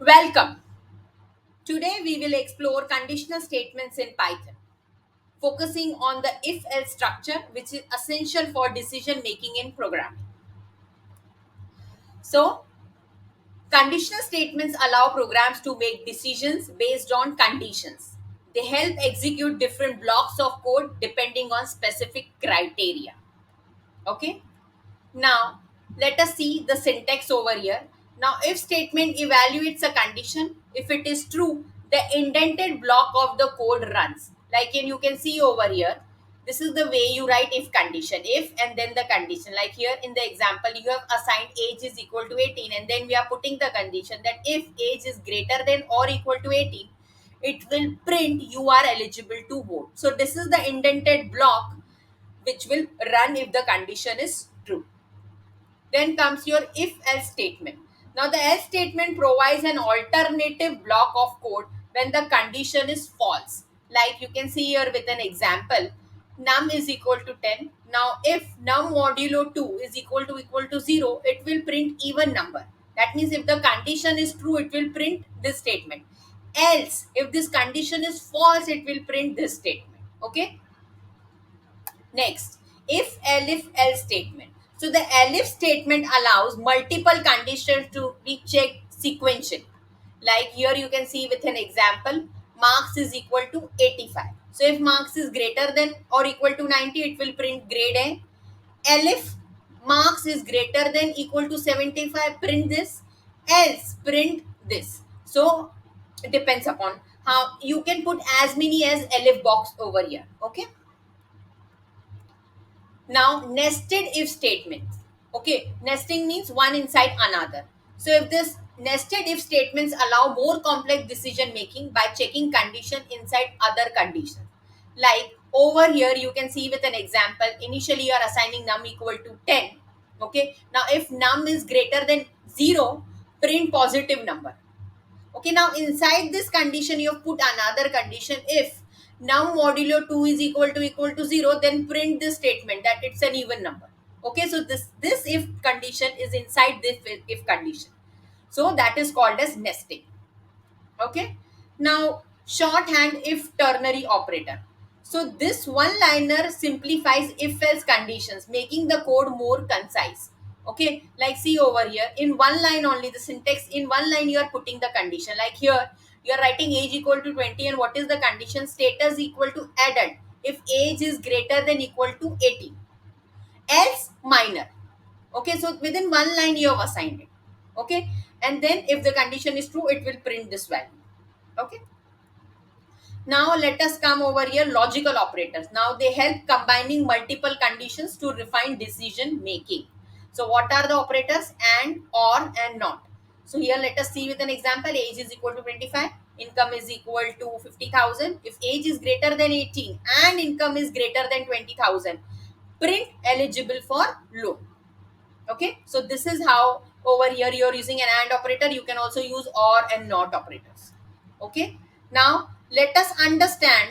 Welcome. Today we will explore conditional statements in Python, focusing on the if-else structure which is essential for decision making in programming. So, conditional statements allow programs to make decisions based on conditions. They help execute different blocks of code depending on specific criteria. Okay? Now, let us see the syntax over here. Now, if statement evaluates a condition, if it is true, the indented block of the code runs. Like you can see over here, this is the way you write if condition, if and then the condition. Like here in the example, you have assigned age is equal to 18 and then we are putting the condition that if age is greater than or equal to 18, it will print you are eligible to vote. So this is the indented block which will run if the condition is true. Then comes your if else statement. Now, the else statement provides an alternative block of code when the condition is false. Like you can see here with an example, num is equal to 10. Now, if num modulo 2 is equal to 0, it will print even number. That means if the condition is true, it will print this statement. Else, if this condition is false, it will print this statement. Okay. Next, if elif else statement. So the elif statement allows multiple conditions to be checked sequentially. Like here you can see with an example, marks is equal to 85. So if marks is greater than or equal to 90, it will print grade A. Elif marks is greater than equal to 75, print this. Else print this. So it depends upon how you can put as many as elif box over here. Okay. Now, nested if statements. Okay, nesting means one inside another. So, if this nested if statements allow more complex decision making by checking condition inside other conditions. Like over here, you can see with an example, initially you are assigning num equal to 10. Okay, now if num is greater than 0, print positive number. Okay, now inside this condition, you have put another condition. If num modulo 2 is equal to 0, then print this statement that it's an even number. Okay, so this if condition is inside this if condition. So that is called as nesting. Okay, now shorthand if ternary operator. So this one liner simplifies if else conditions, making the code more concise. Okay, like see over here, in one line only the syntax, in one line you are putting the condition. Like here you are writing age equal to 20 and what is the condition? Status equal to adult if age is greater than equal to 18, else minor. Okay, so within one line you have assigned it. Okay, and then if the condition is true, it will print this value. Okay, now let us come over here, logical operators. Now they help combining multiple conditions to refine decision making. So what are the operators? And, or, and not. So here let us see with an example, age is equal to 25, income is equal to 50,000. If age is greater than 18 and income is greater than 20,000, print eligible for loan. Okay, so this is how over here you're using an and operator. You can also use or and not operators. Okay, now let us understand,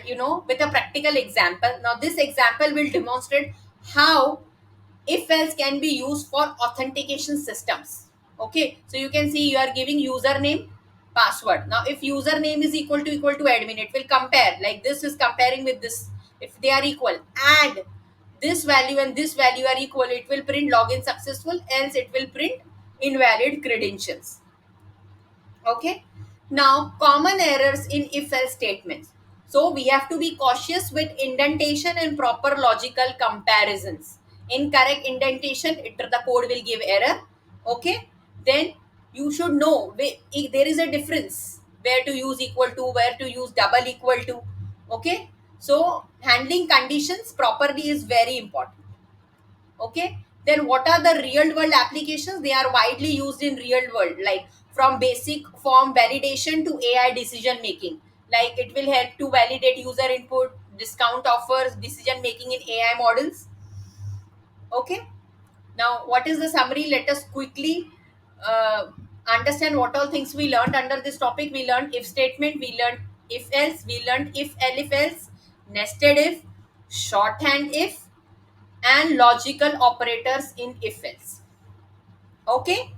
with a practical example. Now this example will demonstrate how if else can be used for authentication systems. Okay, so you can see you are giving username, password. Now if username is equal to admin, it will compare, like this is comparing with this. If they are equal, add this value and this value are equal, it will print login successful, else it will print invalid credentials. Okay, now common errors in if else statements. So we have to be cautious with indentation and proper logical comparisons. Incorrect indentation, the code will give error. Okay, then you should know if there is a difference where to use equal to, where to use double equal to. Okay, so handling conditions properly is very important. Okay, then what are the real world applications? They are widely used in real world, like from basic form validation to AI decision making. Like it will help to validate user input, discount offers, decision making in AI models. Okay, now what is the summary? Let us quickly uh, understand what all things we learned under this topic. We learned if statement, we learned if else, we learned if elif else, nested if, shorthand if, and logical operators in if else. Okay,